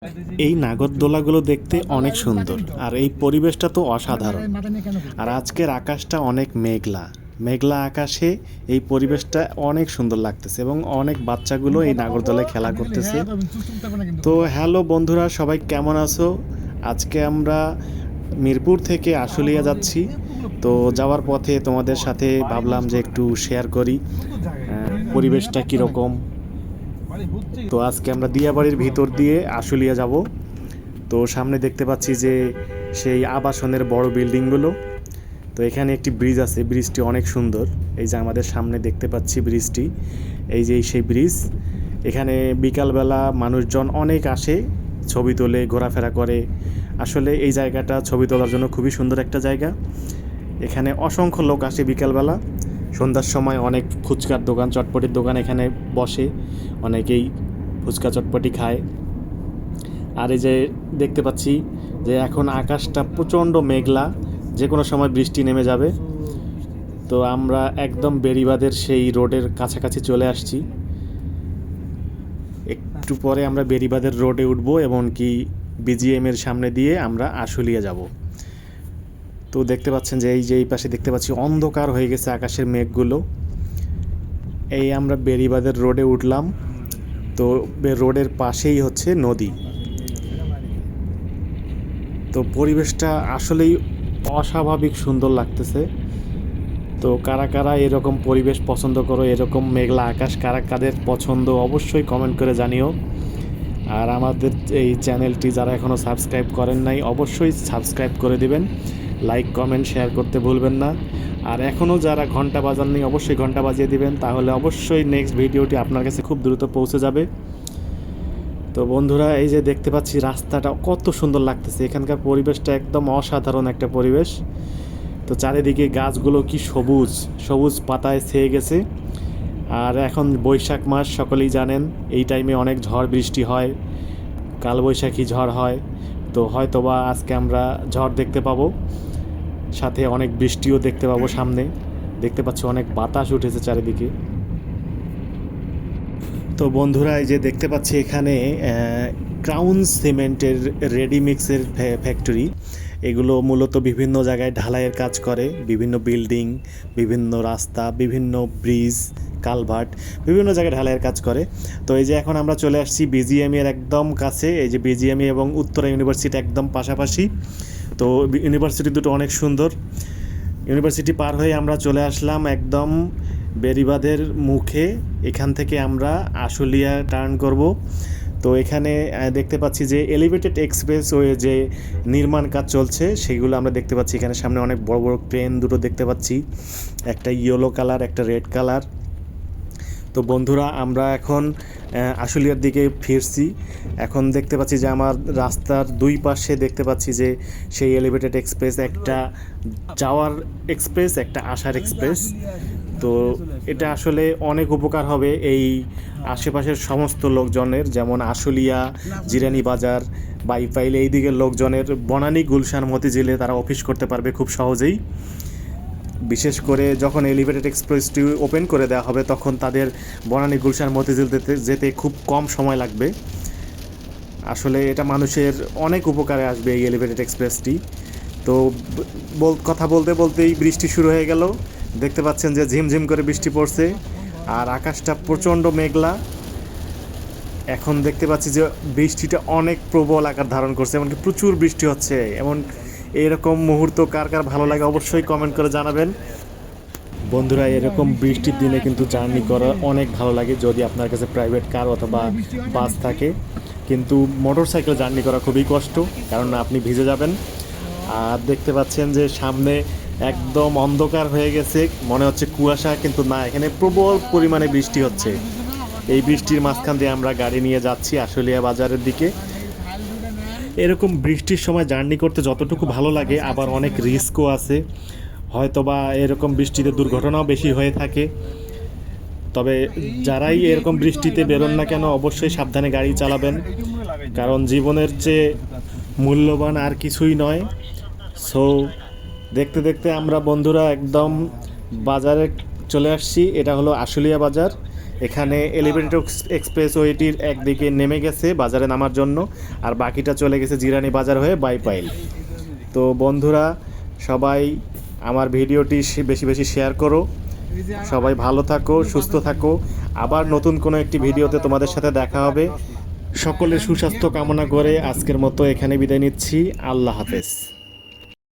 এই নাগরদোলাগুলো দেখতে অনেক সুন্দর আর এই পরিবেশটা তো অসাধারণ। আর আজকের আকাশটা অনেক মেঘলা মেঘলা আকাশে এই পরিবেশটা অনেক সুন্দর লাগতেছে এবং অনেক বাচ্চাগুলো এই নাগরদোলায় খেলা করতেছে। তো হ্যালো বন্ধুরা, সবাই কেমন আছো? আজকে আমরা মিরপুর থেকে আশুলিয়া যাচ্ছি। তো যাওয়ার পথে তোমাদের সাথে ভাবলাম যে একটু শেয়ার করি পরিবেশটা কীরকম। তো আজকে আমরা দিয়াবাড়ির ভিতর দিয়ে আশুলিয়া যাব। তো সামনে দেখতে পাচ্ছি যে সেই আবাসনের বড় বিল্ডিংগুলো। তো এখানে একটি ব্রিজ আছে, ব্রিজটি অনেক সুন্দর। এই যে আমাদের সামনে দেখতে পাচ্ছি ব্রিজটি, এই যে সেই ব্রিজ। এখানে বিকালবেলা মানুষজন অনেক আসে, ছবি তোলে, ঘোরাফেরা করে। আসলে এই জায়গাটা ছবি তোলার জন্য খুবই সুন্দর একটা জায়গা। এখানে অসংখ্য লোক আসে বিকালবেলা। সন্ধ্যার সময় অনেক ফুচকার দোকান, চটপটির দোকান এখানে বসে, অনেকেই ফুচকা চটপটি খায়। আর এই যে দেখতে পাচ্ছি যে এখন আকাশটা প্রচণ্ড মেঘলা, যে কোনো সময় বৃষ্টি নেমে যাবে। তো আমরা একদম বেড়িবাঁধের সেই রোডের কাছাকাছি চলে আসছি। একটু পরে আমরা বেড়িবাঁধের রোডে উঠবো, এমনকি বিজিএমের সামনে দিয়ে আমরা আশুলিয়া যাব। তো দেখতে পাচ্ছেন যে এই পাশে দেখতে পাচ্ছি অন্ধকার হয়ে গেছে আকাশের মেঘগুলো। এই আমরা বেড়িবাঁধের রোডে উঠলাম। তো রোডের পাশেই হচ্ছে নদী। তো পরিবেশটা আসলেই অস্বাভাবিক সুন্দর লাগতেছে। তো কারা কারা এরকম পরিবেশ পছন্দ করো, এরকম মেঘলা আকাশ কারা কাদের পছন্দ, অবশ্যই কমেন্ট করে জানিও। আর আমাদের এই চ্যানেলটি যারা এখনও সাবস্ক্রাইব করেন নাই, অবশ্যই সাবস্ক্রাইব করে দিবেন। লাইক কমেন্ট শেয়ার করতে ভুলবেন না। আর এখনও যারা ঘন্টা বাজাননি, অবশ্যই ঘন্টা বাজিয়ে দিবেন, তাহলে অবশ্যই নেক্সট ভিডিওটি আপনার কাছে খুব দ্রুত পৌঁছে যাবে। তো বন্ধুরা, এই যে দেখতে পাচ্ছি রাস্তাটা কত সুন্দর লাগতেছে। এখানকার পরিবেশটা একদম অসাধারণ একটা পরিবেশ। তো চারিদিকে গাছগুলো কি সবুজ সবুজ পাতায় ছেয়ে গেছে। আর এখন বৈশাখ মাস, সকলেই জানেন এই টাইমে অনেক ঝড় বৃষ্টি হয়, কালবৈশাখী ঝড় হয়। তো হয়তোবা আজকে আমরা ঝড় দেখতে পাবো, সাথে অনেক বৃষ্টিও দেখতে পাবো সামনে। দেখতে পাচ্ছি অনেক বাতাস উঠেছে চারিদিকে। তো বন্ধুরা, এই যে দেখতে পাচ্ছি এখানে ক্রাউন সিমেন্টের রেডিমিক্সের ফ্যাক্টরি। এগুলো মূলত বিভিন্ন জায়গায় ঢালাইয়ের কাজ করে, বিভিন্ন বিল্ডিং, বিভিন্ন রাস্তা, বিভিন্ন ব্রিজ, কালভার্ট, বিভিন্ন জায়গায় ঢালাইয়ের কাজ করে। তো এই যে এখন আমরা চলে আসছি বিজিএমের একদম কাছে। এই যে বিজিএমই এবং উত্তরা ইউনিভার্সিটি একদম পাশাপাশি। তো ইউনিভার্সিটি দুটো অনেক সুন্দর। ইউনিভার্সিটি পার হয়ে আমরা চলে আসলাম একদম বেড়িবাঁধের মুখে। এখান থেকে আমরা আশুলিয়া টার্ন করব। তো এখানে দেখতে পাচ্ছি যে এলিভেটেড এক্সপ্রেসওয়ে যে নির্মাণ কাজ চলছে, সেগুলো আমরা দেখতে পাচ্ছি। এখানে সামনে অনেক বড় বড় ট্রেন দুটো দেখতে পাচ্ছি, একটা ইয়েলো কালার, একটা রেড কালার। তো বন্ধুরা, আমরা এখন আশুলিয়ার দিকে ফিরছি। এখন দেখতে পাচ্ছি যে আমার রাস্তার দুই পাশে দেখতে পাচ্ছি যে সেই এলিভেটেড এক্সপ্রেস, একটা যাওয়ার এক্সপ্রেস, একটা আসার এক্সপ্রেস। তো এটা আসলে অনেক উপকার হবে এই আশেপাশের সমস্ত লোকজনের, যেমন আশুলিয়া, জিরানি বাজার, বাইপাইল এই দিকের লোকজনের। বনানী, গুলশান, মতিঝিলে তারা অফিস করতে পারবে খুব সহজেই। বিশেষ করে যখন এলিভেটেড এক্সপ্রেসটি ওপেন করে দেওয়া হবে, তখন তাদের বনানী, গুলশান, মতিঝিল যেতে খুব কম সময় লাগবে। আসলে এটা মানুষের অনেক উপকারে আসবে এই এলিভেটেড এক্সপ্রেসটি। তো কথা বলতে বলতেই বৃষ্টি শুরু হয়ে গেল। দেখতে পাচ্ছেন যে ঝিমঝিম করে বৃষ্টি পড়ছে আর আকাশটা প্রচণ্ড মেঘলা। এখন দেখতে পাচ্ছি যে বৃষ্টিটা অনেক প্রবল আকার ধারণ করছে, এমনকি প্রচুর বৃষ্টি হচ্ছে। এরকম মুহূর্ত কার কার ভালো লাগে অবশ্যই কমেন্ট করে জানাবেন। বন্ধুরা, এরকম বৃষ্টির দিনে কিন্তু জার্নি করা অনেক ভালো লাগে, যদি আপনার কাছে প্রাইভেট কার অথবা বাস থাকে। কিন্তু মোটর সাইকেল জার্নি করা খুবই কষ্ট, কারণ আপনি ভিজে যাবেন। আর দেখতে পাচ্ছেন যে সামনে একদম অন্ধকার হয়ে গেছে, মনে হচ্ছে কুয়াশা, কিন্তু না, এখানে প্রবল পরিমাণে বৃষ্টি হচ্ছে। এই বৃষ্টির মাঝখান দিয়ে আমরা গাড়ি নিয়ে যাচ্ছি আশুলিয়া বাজারের দিকে। এরকম বৃষ্টির সময় জার্নি করতে যতটুকু ভালো লাগে, আবার অনেক রিস্কও আছে। হয়তোবা এরকম বৃষ্টিতে দুর্ঘটনাও বেশি হয়ে থাকে। তবে যারাই এরকম বৃষ্টিতে বেরোন না কেন, অবশ্যই সাবধানে গাড়ি চালাবেন, কারণ জীবনের চেয়ে মূল্যবান আর কিছুই নয়। সো দেখতে দেখতে আমরা বন্ধুরা একদম বাজারে চলে আসছি। এটা হলো আশুলিয়া বাজার। এখানে এলিভেটেড এক্সপ্রেসওয়েটির একদিকে নেমে গেছে বাজারে নামার জন্য, আর বাকিটা চলে গেছে জিরানি বাজার হয়ে বাইপাইল। তো বন্ধুরা, সবাই আমার ভিডিওটি বেশি বেশি শেয়ার করো। সবাই ভালো থাকো, সুস্থ থাকো। আবার নতুন কোনো একটি ভিডিওতে তোমাদের সাথে দেখা হবে। সকলের সুস্বাস্থ্য কামনা করে আজকের মতো এখানে বিদায় নিচ্ছি। আল্লাহ হাফেজ।